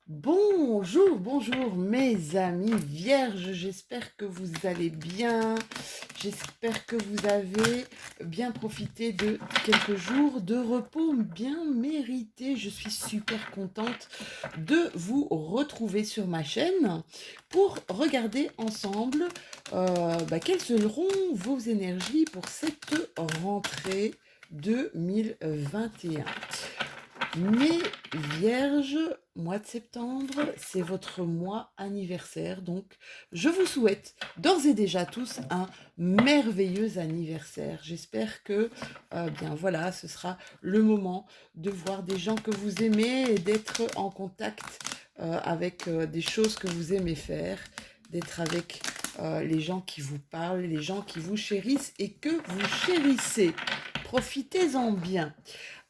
Bonjour, bonjour mes amis vierges, j'espère que vous allez bien, j'espère que vous avez bien profité de quelques jours de repos bien mérités. Je suis super contente de vous retrouver sur ma chaîne pour regarder ensemble quelles seront vos énergies pour cette rentrée 2021. Mes vierges, mois de septembre, c'est votre mois anniversaire. Donc, je vous souhaite d'ores et déjà tous un merveilleux anniversaire. J'espère que, bien voilà, ce sera le moment de voir des gens que vous aimez et d'être en contact avec des choses que vous aimez faire, d'être avec les gens qui vous parlent, les gens qui vous chérissent et que vous chérissez. Profitez-en bien.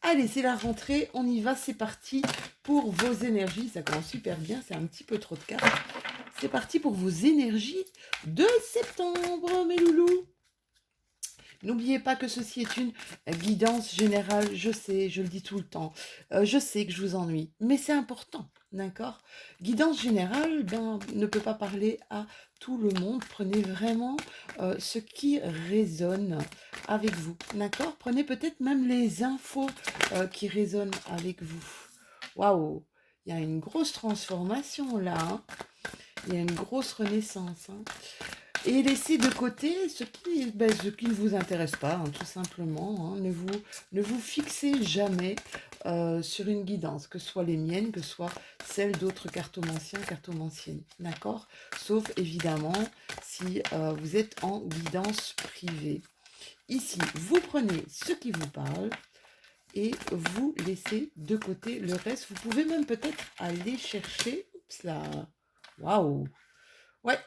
Allez, c'est la rentrée, on y va, c'est parti pour vos énergies. Ça commence super bien, c'est un petit peu trop de cartes. C'est parti pour vos énergies de septembre, mes loulous. N'oubliez pas que ceci est une guidance générale, je sais, je le dis tout le temps. Je sais que je vous ennuie, mais c'est important, d'accord? Guidance générale ne peut pas parler à tout le monde. Prenez vraiment ce qui résonne avec vous, d'accord? Prenez peut-être même les infos qui résonnent avec vous. Waouh! Il y a une grosse transformation là, hein. Il y a une grosse renaissance, hein. Et laissez de côté ce qui ne vous intéresse pas, hein, tout simplement, hein. Ne vous fixez jamais sur une guidance, que ce soit les miennes, que ce soit celles d'autres cartomanciens, cartomanciennes, d'accord? Sauf évidemment si vous êtes en guidance privée. Ici, vous prenez ce qui vous parle et vous laissez de côté le reste. Vous pouvez même peut-être aller chercher, oups là, waouh, ouais,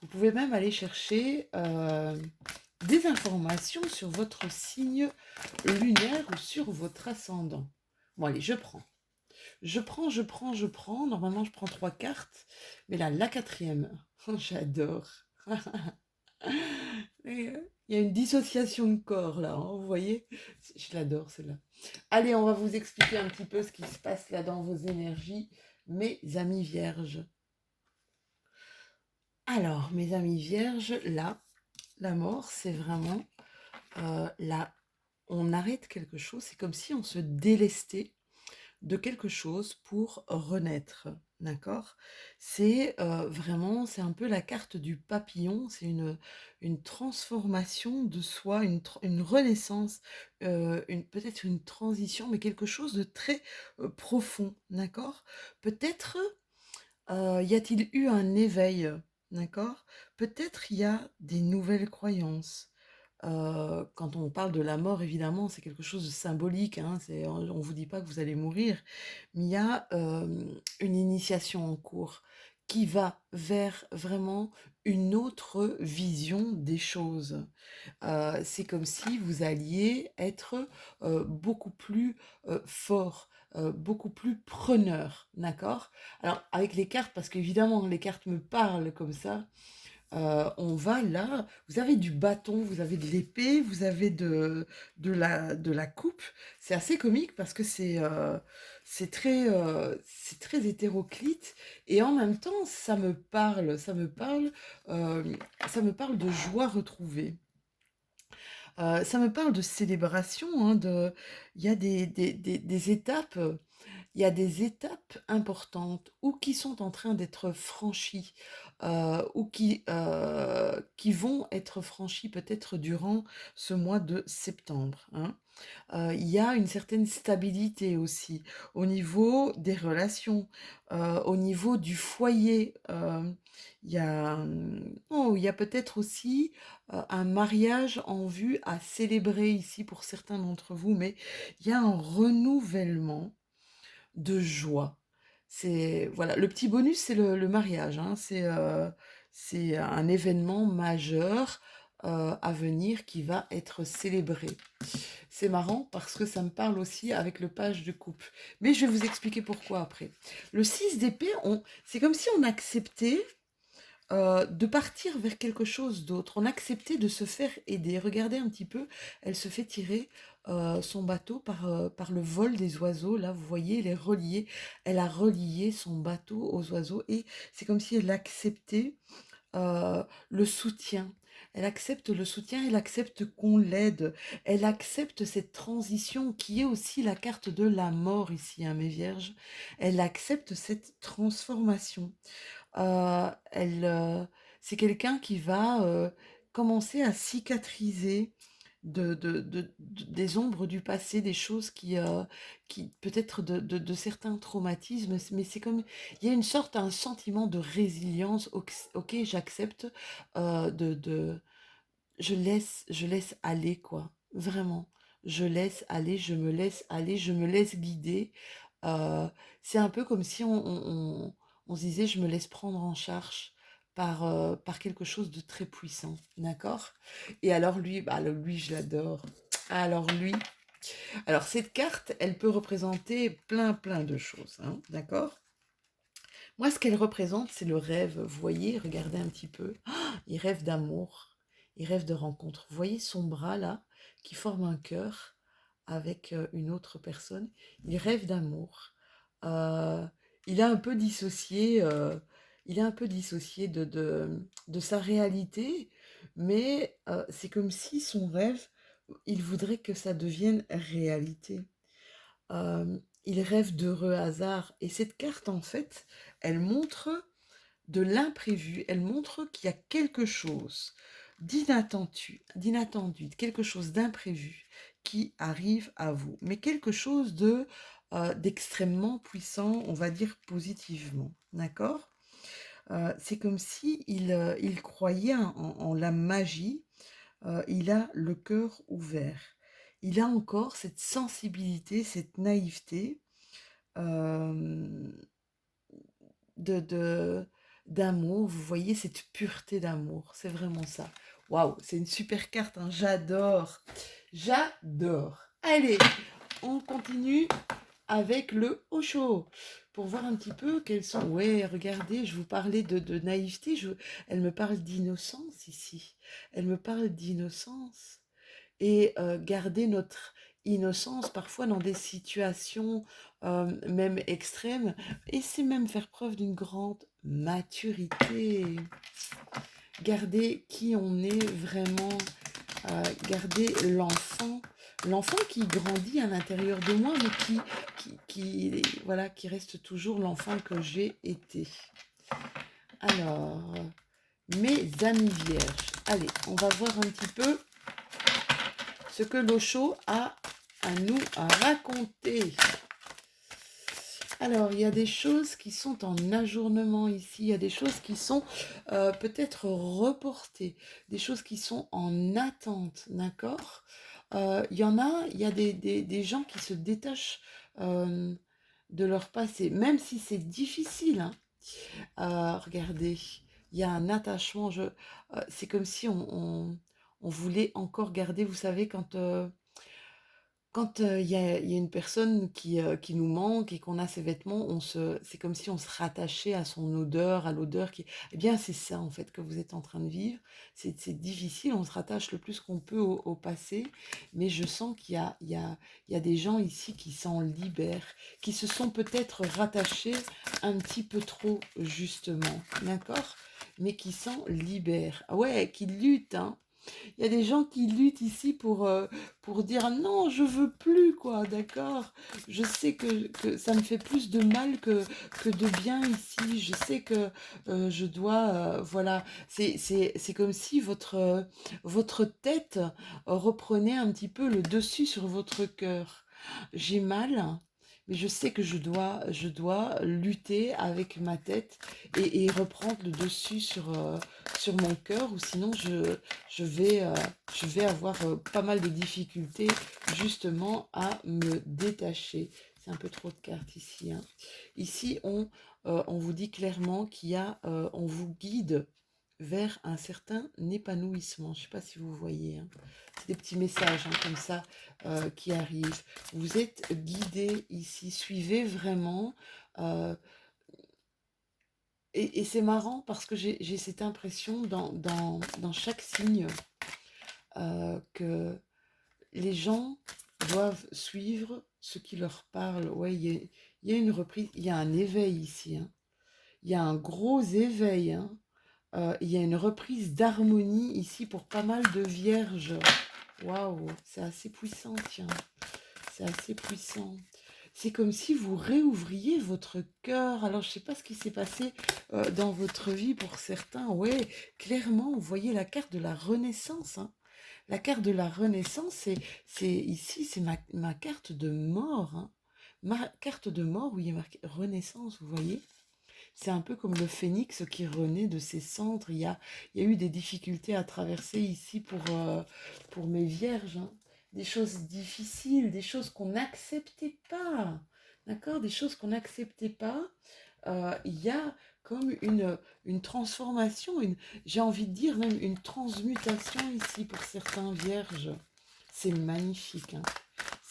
vous pouvez même aller chercher des informations sur votre signe lunaire ou sur votre ascendant. Bon, allez, je prends. Je prends. Normalement, je prends 3 cartes. Mais là, la quatrième, j'adore. Il y a une dissociation de corps, là, hein, vous voyez? Je l'adore, celle-là. Allez, on va vous expliquer un petit peu ce qui se passe là dans vos énergies, mes amis vierges. Alors, mes amis vierges, là, la mort, c'est vraiment là, on arrête quelque chose. C'est comme si on se délestait de quelque chose pour renaître. D'accord? C'est vraiment, c'est un peu la carte du papillon. C'est une transformation de soi, une renaissance, peut-être une transition, mais quelque chose de très profond. D'accord? Peut-être y a-t-il eu un éveil? D'accord? Peut-être il y a des nouvelles croyances. Quand on parle de la mort, évidemment, c'est quelque chose de symbolique, hein, on vous dit pas que vous allez mourir, mais il y a une initiation en cours qui va vers vraiment une autre vision des choses. C'est comme si vous alliez être beaucoup plus fort, beaucoup plus preneur, d'accord? Alors, avec les cartes, parce qu'évidemment, les cartes me parlent comme ça, on va là, vous avez du bâton, vous avez de l'épée, vous avez de la coupe. C'est assez comique parce que c'est très hétéroclite et en même temps, ça me parle de joie retrouvée. Ça me parle de célébration, hein, il y a des étapes, il y a des étapes importantes ou qui sont en train d'être franchies, ou qui vont être franchies peut-être durant ce mois de septembre, hein. Il y a une certaine stabilité aussi au niveau des relations, au niveau du foyer. Il y a peut-être aussi un mariage en vue à célébrer ici pour certains d'entre vous, mais il y a un renouvellement de joie. C'est voilà, le petit bonus, c'est le mariage, hein. C'est un événement majeur à venir qui va être célébré. C'est marrant parce que ça me parle aussi avec le page de coupe. Mais je vais vous expliquer pourquoi après. Le 6 d'épée, c'est comme si on acceptait de partir vers quelque chose d'autre. On acceptait de se faire aider. Regardez un petit peu, elle se fait tirer son bateau par le vol des oiseaux. Là, vous voyez, elle a relié son bateau aux oiseaux et c'est comme si elle acceptait le soutien. Elle accepte le soutien, elle accepte qu'on l'aide, elle accepte cette transition qui est aussi la carte de la mort ici, hein, mes vierges. Elle accepte cette transformation. Elle, c'est quelqu'un qui va commencer à cicatriser des ombres du passé, des choses qui peut-être de certains traumatismes, mais c'est comme, il y a une sorte, un sentiment de résilience, ok, j'accepte, de, je laisse aller, quoi, vraiment. Je laisse aller, je me laisse aller, je me laisse guider. Euh, c'est un peu comme si on se disait, je me laisse prendre en charge par quelque chose de très puissant, d'accord? Et alors lui, lui, je l'adore. Alors lui, alors cette carte, elle peut représenter plein de choses, hein, d'accord? Moi, ce qu'elle représente, c'est le rêve. Vous voyez, regardez un petit peu. Ah, il rêve d'amour, il rêve de rencontre. Vous voyez son bras là, qui forme un cœur avec une autre personne. Il rêve d'amour. Euh, il a un peu dissocié, il est un peu dissocié de sa réalité, mais c'est comme si son rêve, il voudrait que ça devienne réalité. Il rêve d'heureux hasards. Et cette carte, en fait, elle montre de l'imprévu, elle montre qu'il y a quelque chose d'inattendu, quelque chose d'imprévu qui arrive à vous, mais quelque chose d'extrêmement puissant, on va dire positivement, d'accord? C'est comme si il croyait en la magie, il a le cœur ouvert. Il a encore cette sensibilité, cette naïveté, euh, de d'amour. Vous voyez cette pureté d'amour, c'est vraiment ça. Waouh, c'est une super carte, hein. J'adore, j'adore. Allez, on continue avec le Osho pour voir un petit peu quels sont. Ouais, regardez, je vous parlais de naïveté, elle me parle d'innocence ici. Elle me parle d'innocence et garder notre innocence parfois dans des situations même extrêmes, et c'est même faire preuve d'une grande maturité. Garder qui on est vraiment, garder l'enfant qui grandit à l'intérieur de moi, mais voilà, qui reste toujours l'enfant que j'ai été. Alors, mes amis vierges, allez, on va voir un petit peu ce que l'Osho a à nous raconter. Alors, il y a des choses qui sont en ajournement ici, il y a des choses qui sont peut-être reportées, des choses qui sont en attente, d'accord? Il y en a, il y a des gens qui se détachent de leur passé, même si c'est difficile, hein. Regardez, il y a un attachement, c'est comme si on voulait encore garder, vous savez, quand il y a une personne qui nous manque et qu'on a ses vêtements, c'est comme si on se rattachait à son odeur, à l'odeur qui... Eh bien, c'est ça, en fait, que vous êtes en train de vivre. C'est difficile, on se rattache le plus qu'on peut au passé, mais je sens qu'il y a des gens ici qui s'en libèrent, qui se sont peut-être rattachés un petit peu trop, justement, d'accord? Mais qui s'en libèrent. Ah ouais, qui luttent, hein. Il y a des gens qui luttent ici pour dire non, je veux plus, quoi, d'accord? Je sais que ça me fait plus de mal que de bien ici. Je sais que je dois, voilà, c'est comme si votre tête reprenait un petit peu le dessus sur votre cœur. J'ai mal. Mais je sais que je dois lutter avec ma tête et reprendre le dessus sur mon cœur, ou sinon je vais, euh, je vais avoir pas mal de difficultés justement à me détacher. C'est un peu trop de cartes ici, hein. Ici, on vous dit clairement on vous guide vers un certain épanouissement. Je ne sais pas si vous voyez, hein. C'est des petits messages, hein, comme ça qui arrivent. Vous êtes guidé ici. Suivez vraiment. euh, et c'est marrant parce que j'ai cette impression dans chaque signe que les gens doivent suivre ce qui leur parle. Ouais, il y a une reprise, il y a un éveil ici, hein. Il y a un gros éveil, hein. Il y a une reprise d'harmonie ici pour pas mal de vierges. Waouh, c'est assez puissant, tiens. C'est assez puissant. C'est comme si vous réouvriez votre cœur. Alors, je ne sais pas ce qui s'est passé dans votre vie pour certains. Ouais, clairement, vous voyez la carte de la renaissance, hein. La carte de la renaissance, ici, c'est ma carte de mort, hein. Ma carte de mort où il y a marqué renaissance, vous voyez. C'est un peu comme le phénix qui renaît de ses cendres. Il y a eu des difficultés à traverser ici pour mes vierges, hein. Des choses difficiles, des choses qu'on n'acceptait pas. D'accord? Des choses qu'on n'acceptait pas. Il y a comme une transformation, j'ai envie de dire même une transmutation ici pour certains vierges. C'est magnifique, hein.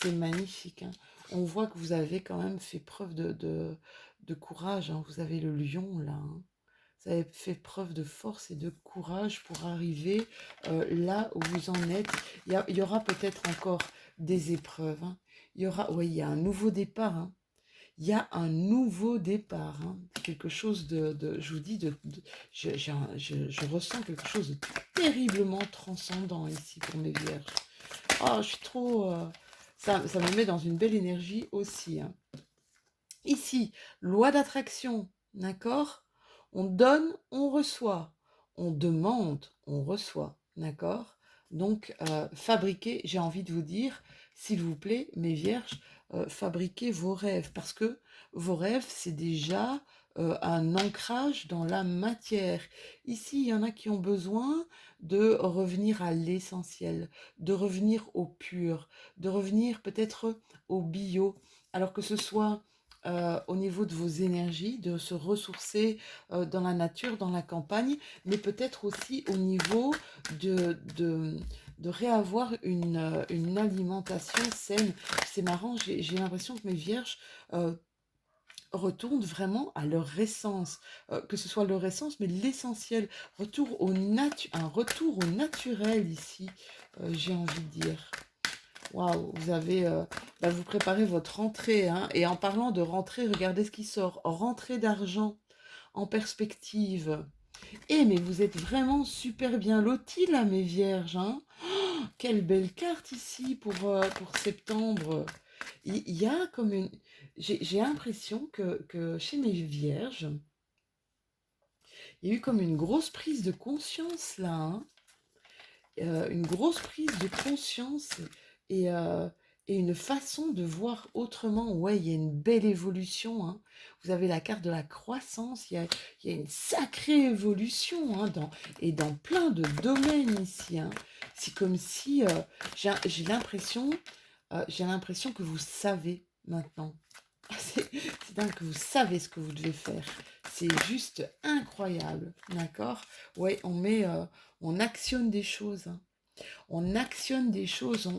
C'est magnifique, hein. On voit que vous avez quand même fait preuve de courage, hein. Vous avez le lion là, hein. Vous avez fait preuve de force et de courage pour arriver là où vous en êtes. Il y aura peut-être encore des épreuves, hein. Oui, il y a un nouveau départ, hein. Il y a un nouveau départ, hein. Quelque chose je vous dis, je ressens quelque chose de terriblement transcendant ici pour mes vierges. Oh, je suis trop... ça me met dans une belle énergie aussi, hein. Ici, loi d'attraction, d'accord? On donne, on reçoit. On demande, on reçoit, d'accord? Donc, fabriquez, j'ai envie de vous dire, s'il vous plaît, mes vierges, fabriquez vos rêves, parce que vos rêves, c'est déjà un ancrage dans la matière. Ici, il y en a qui ont besoin de revenir à l'essentiel, de revenir au pur, de revenir peut-être au bio, alors que ce soit au niveau de vos énergies, de se ressourcer dans la nature, dans la campagne, mais peut-être aussi au niveau de réavoir une alimentation saine. C'est marrant, j'ai l'impression que mes vierges retournent vraiment à leur essence, que ce soit leur essence, mais l'essentiel, un retour au naturel ici, j'ai envie de dire. Waouh, vous préparez votre rentrée, hein. Et en parlant de rentrée, regardez ce qui sort. Rentrée d'argent en perspective. Mais vous êtes vraiment super bien lotis là, mes vierges, hein. Quelle belle carte ici pour septembre. Il y a comme une... J'ai l'impression que chez mes vierges, il y a eu comme une grosse prise de conscience là, hein. Une grosse prise de conscience et, euh, et une façon de voir autrement. Ouais, il y a une belle évolution, hein. Vous avez la carte de la croissance, il y a une sacrée évolution, hein, et dans plein de domaines ici, hein. C'est comme si j'ai l'impression que vous savez maintenant. C'est dingue que vous savez ce que vous devez faire. C'est juste incroyable, d'accord? Ouais, on actionne des choses, hein. On actionne des choses,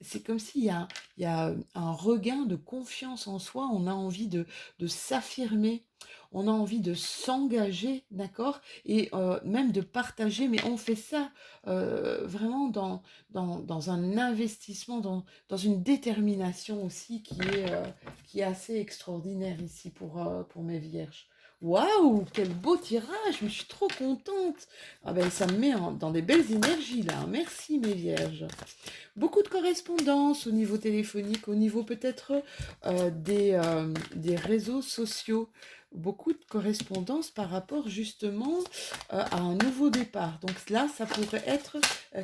c'est comme il y a un regain de confiance en soi, on a envie de s'affirmer, on a envie de s'engager, d'accord? Et même de partager, mais on fait ça vraiment dans un investissement, dans une détermination aussi qui est assez extraordinaire ici pour mes vierges. Waouh, quel beau tirage, mais je suis trop contente. Ah ben, ça me met dans des belles énergies là. Merci mes vierges. Beaucoup de correspondances au niveau téléphonique, au niveau peut-être des réseaux sociaux. Beaucoup de correspondances par rapport justement à un nouveau départ. Donc là, ça pourrait être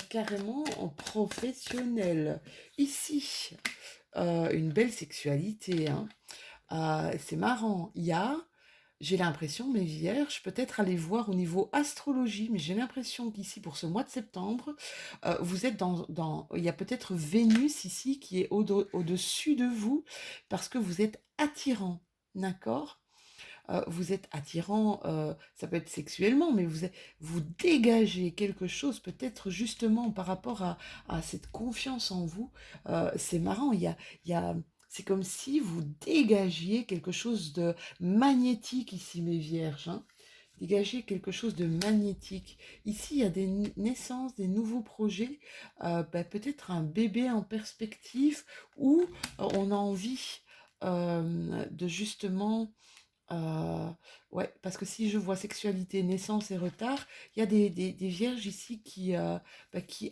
carrément en professionnel. Ici, une belle sexualité, hein. C'est marrant. J'ai l'impression, mes vierges, peut-être aller voir au niveau astrologie, mais j'ai l'impression qu'ici, pour ce mois de septembre, vous êtes il y a peut-être Vénus ici qui est au-dessus de vous, parce que vous êtes attirant, d'accord? Vous êtes attirant, ça peut être sexuellement, mais vous dégagez quelque chose, peut-être justement par rapport à cette confiance en vous. C'est marrant, il y a, c'est comme si vous dégagiez quelque chose de magnétique ici, mes vierges, hein. dégager quelque chose de magnétique. Ici, il y a des naissances, des nouveaux projets, peut-être un bébé en perspective, ou on a envie de justement... ouais, parce que si je vois sexualité, naissance et retard, il y a des vierges ici qui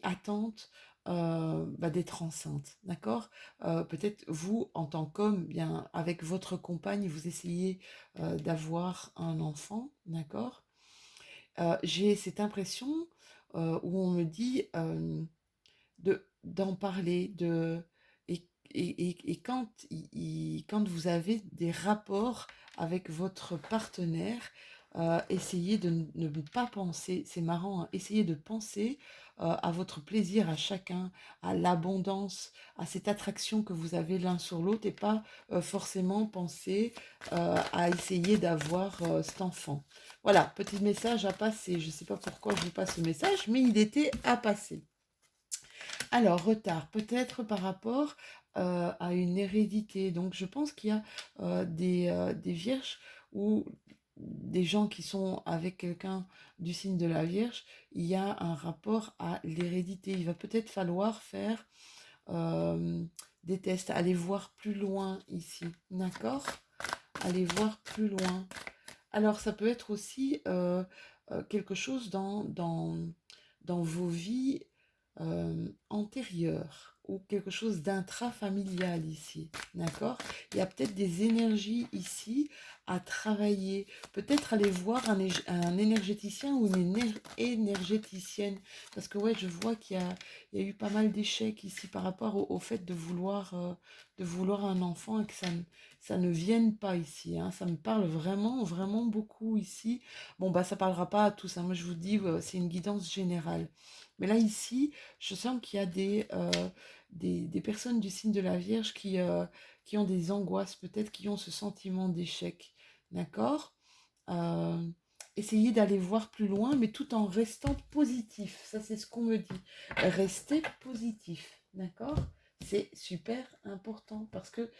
attendent d'être enceintes, d'accord? Peut-être vous, en tant qu'homme, bien avec votre compagne, vous essayez d'avoir un enfant, d'accord? J'ai cette impression où on me dit d'en parler, et quand vous avez des rapports avec votre partenaire, essayez de ne pas penser, c'est marrant, hein, essayez de penser à votre plaisir à chacun, à l'abondance, à cette attraction que vous avez l'un sur l'autre, et pas forcément penser à essayer d'avoir cet enfant. Voilà, petit message à passer. Je ne sais pas pourquoi je vous passe ce message, mais il était à passer. Alors, retard, peut-être par rapport à une hérédité. Donc, je pense qu'il y a des vierges ou des gens qui sont avec quelqu'un du signe de la Vierge. Il y a un rapport à l'hérédité. Il va peut-être falloir faire euh, des tests, aller voir plus loin ici. D'accord? Aller voir plus loin. Alors, ça peut être aussi quelque chose dans vos vies antérieures, ou quelque chose d'intrafamilial ici, d'accord? Il y a peut-être des énergies ici à travailler, peut-être aller voir un énergéticien ou une énergéticienne, parce que ouais, je vois qu'il y a eu pas mal d'échecs ici par rapport au fait de vouloir un enfant, et que ça ne vienne pas ici, hein. Ça me parle vraiment, vraiment beaucoup ici. Bon, bah, ça parlera pas à tous, hein. Moi, je vous dis, c'est une guidance générale. Mais là, ici, je sens qu'il y a des personnes du signe de la Vierge qui ont des angoisses, peut-être qui ont ce sentiment d'échec. D'accord? Euh, Essayez d'aller voir plus loin, mais tout en restant positif. Ça, c'est ce qu'on me dit. Restez positif. D'accord? C'est super important, parce que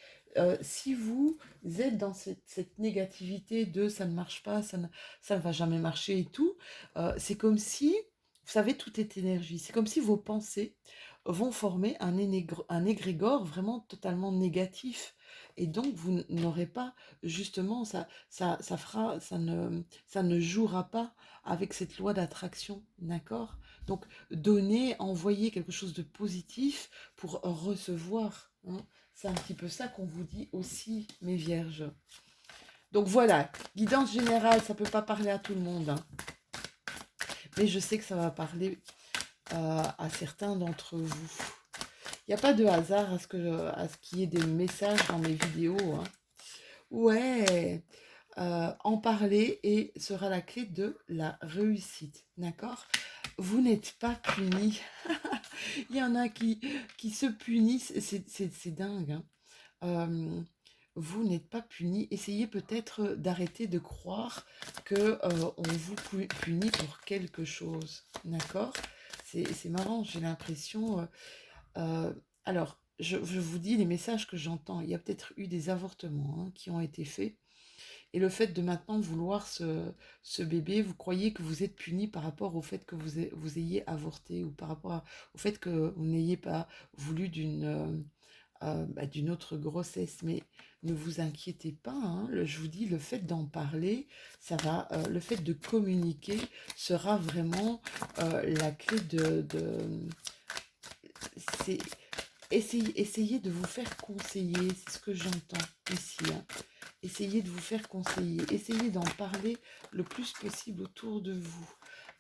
si vous êtes dans cette négativité de ça ne marche pas, ça ne va jamais marcher et tout, c'est comme si, vous savez, tout est énergie. C'est comme si vos pensées vont former un égrégore vraiment totalement négatif. Et donc, vous n'aurez pas, justement, ça ne jouera pas avec cette loi d'attraction. D'accord? Donc, donner, envoyer quelque chose de positif pour recevoir, hein. C'est un petit peu ça qu'on vous dit aussi, mes vierges. Donc voilà, guidance générale, ça ne peut pas parler à tout le monde, hein. Mais je sais que ça va parler à certains d'entre vous. Il n'y a pas de hasard à ce qu'il y ait des messages dans mes vidéos, hein. Ouais, en parler et sera la clé de la réussite, d'accord? Vous n'êtes pas puni. Il y en a qui se punissent, c'est dingue, hein. Euh, vous n'êtes pas puni. Essayez peut-être d'arrêter de croire que on vous punit pour quelque chose, d'accord? C'est marrant, j'ai l'impression. Alors, je vous dis les messages que j'entends. Il y a peut-être eu des avortements, hein, qui ont été faits. Et le fait de maintenant vouloir ce bébé, vous croyez que vous êtes puni par rapport au fait que vous ayez avorté, ou par rapport au fait que vous n'ayez pas voulu d'une autre grossesse. Mais ne vous inquiétez pas, hein, je vous dis, le fait d'en parler, le fait de communiquer sera vraiment la clé c'est, essayez de vous faire conseiller, c'est ce que j'entends ici, hein. Essayez de vous faire conseiller, essayez d'en parler le plus possible autour de vous,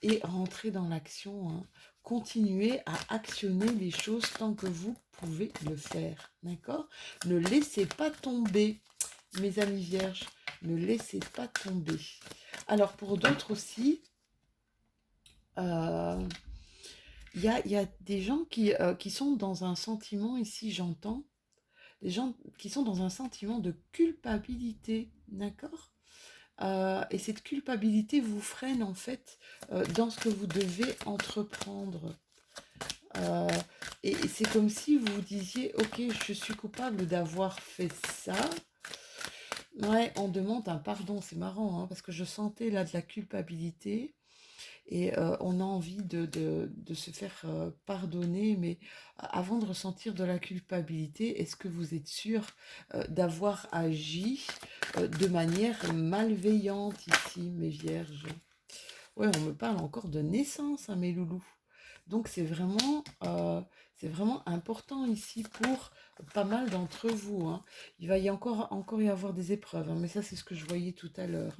et rentrez dans l'action, hein. Continuez à actionner les choses tant que vous pouvez le faire, d'accord? Ne laissez pas tomber, mes amis vierges, ne laissez pas tomber. Alors pour d'autres aussi, euh, il y a des gens qui sont dans un sentiment, ici j'entends, des gens qui sont dans un sentiment de culpabilité, d'accord? Et cette culpabilité vous freine en fait dans ce que vous devez entreprendre. Euh, et c'est comme si vous vous disiez, ok, je suis coupable d'avoir fait ça, Ouais, on demande un pardon, c'est marrant, hein, parce que je sentais là de la culpabilité et on a envie de se faire pardonner, mais avant de ressentir de la culpabilité, est-ce que vous êtes sûr d'avoir agi de manière malveillante ici, mes vierges? Ouais, on me parle encore de naissance, hein, mes loulous. Donc c'est vraiment important ici pour pas mal d'entre vous, hein. Il va encore y avoir des épreuves, hein, mais ça c'est ce que je voyais tout à l'heure,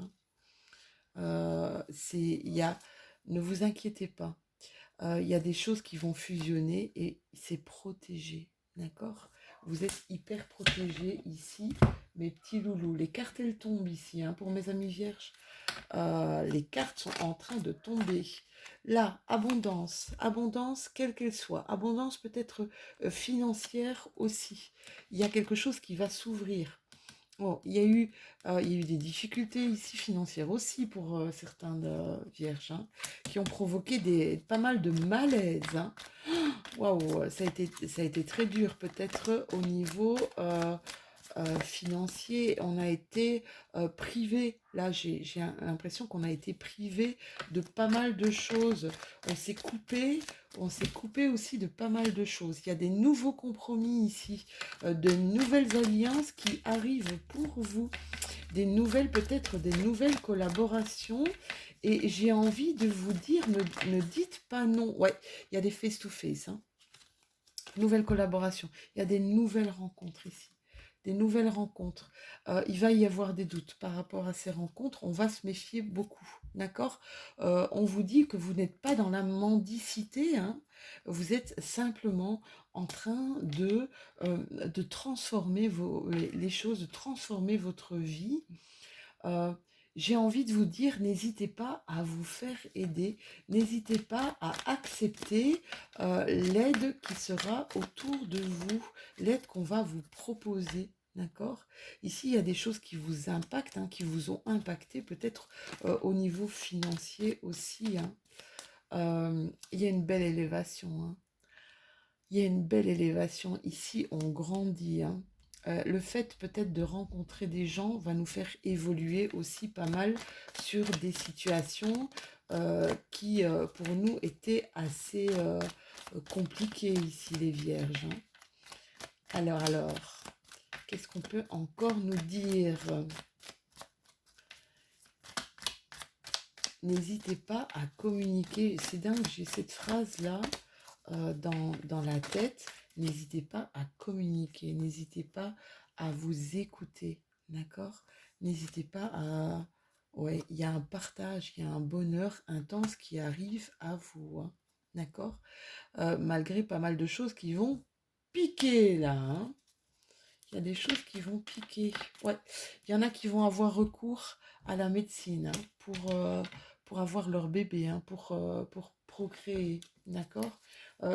hein. Il y a, ne vous inquiétez pas. Il y a des choses qui vont fusionner et c'est protégé, d'accord? Vous êtes hyper protégés ici, mes petits loulous. Les cartes, elles tombent ici, hein, pour mes amis vierges. Les cartes sont en train de tomber. Là, abondance, abondance quelle qu'elle soit, abondance peut-être financière aussi. Il y a quelque chose qui va s'ouvrir. Bon, il y a eu des difficultés ici financières aussi pour certains vierges, hein, qui ont provoqué pas mal de malaise, hein. Waouh, ça a été très dur, peut-être au niveau financier. On a été privé. Là, j'ai l'impression qu'on a été privé de pas mal de choses. On s'est coupé, on s'est coupé aussi de pas mal de choses. Il y a des nouveaux compromis ici, de nouvelles alliances qui arrivent pour vous, peut-être des nouvelles collaborations. Et j'ai envie de vous dire, ne dites pas non. Ouais, il y a des face-to-face, hein. Nouvelles collaborations. Il y a des nouvelles rencontres ici. Des nouvelles rencontres. Il va y avoir des doutes par rapport à ces rencontres. On va se méfier beaucoup. D'accord? On vous dit que vous n'êtes pas dans la mendicité, hein. Vous êtes simplement en train de transformer les choses, de transformer votre vie. Euh, j'ai envie de vous dire, n'hésitez pas à vous faire aider, n'hésitez pas à accepter l'aide qui sera autour de vous, l'aide qu'on va vous proposer. D'accord? Ici, il y a des choses qui vous impactent, hein, qui vous ont impacté, peut-être au niveau financier aussi, hein. Il y a une belle élévation, hein. Il y a une belle élévation. Ici, on grandit, hein. Le fait peut-être de rencontrer des gens va nous faire évoluer aussi pas mal sur des situations qui, pour nous, étaient assez compliquées ici, les vierges, hein. Alors, qu'est-ce qu'on peut encore nous dire? N'hésitez pas à communiquer. C'est dingue, j'ai cette phrase-là dans la tête. N'hésitez pas à communiquer, n'hésitez pas à vous écouter, d'accord? N'hésitez pas à... Ouais, il y a un partage, il y a un bonheur intense qui arrive à vous, hein, d'accord? Malgré pas mal de choses qui vont piquer là, hein. Il y a des choses qui vont piquer. Ouais, il y en a qui vont avoir recours à la médecine, hein, pour avoir leur bébé, hein, pour procréer, d'accord?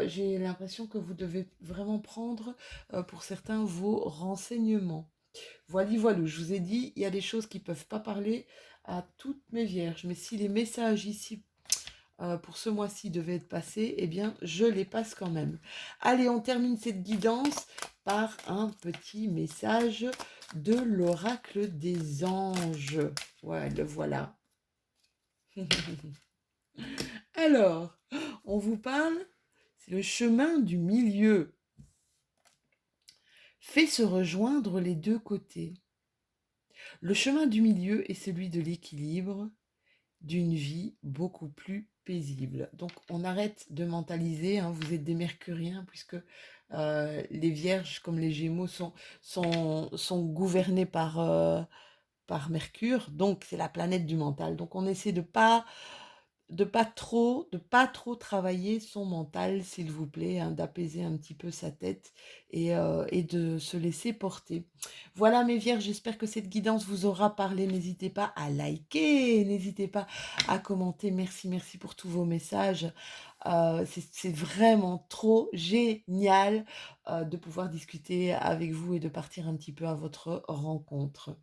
J'ai l'impression que vous devez vraiment prendre, pour certains, vos renseignements. Voilà, voilà, je vous ai dit, il y a des choses qui ne peuvent pas parler à toutes mes vierges, mais si les messages ici pour ce mois-ci devait être passé, eh bien, je les passe quand même. Allez, on termine cette guidance par un petit message de l'oracle des anges. Ouais, le voilà. Alors, on vous parle, c'est le chemin du milieu. Fait se rejoindre les deux côtés. Le chemin du milieu est celui de l'équilibre, d'une vie beaucoup plus paisible. Donc on arrête de mentaliser, hein, vous êtes des mercuriens puisque les vierges comme les gémeaux sont gouvernés par Mercure, donc c'est la planète du mental. Donc on essaie de pas trop travailler son mental, s'il vous plaît, hein, d'apaiser un petit peu sa tête et de se laisser porter. Voilà mes vierges, j'espère que cette guidance vous aura parlé. N'hésitez pas à liker, n'hésitez pas à commenter. Merci, merci pour tous vos messages. C'est vraiment trop génial de pouvoir discuter avec vous et de partir un petit peu à votre rencontre.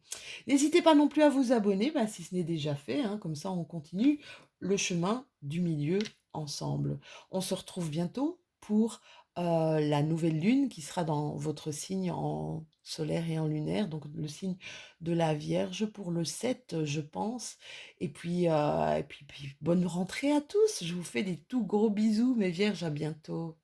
N'hésitez pas non plus à vous abonner, si ce n'est déjà fait, hein, comme ça on continue le chemin du milieu ensemble. On se retrouve bientôt pour la nouvelle lune qui sera dans votre signe en solaire et en lunaire, donc le signe de la Vierge pour le 7, je pense. Et puis bonne rentrée à tous. Je vous fais des tout gros bisous, mes vierges, à bientôt.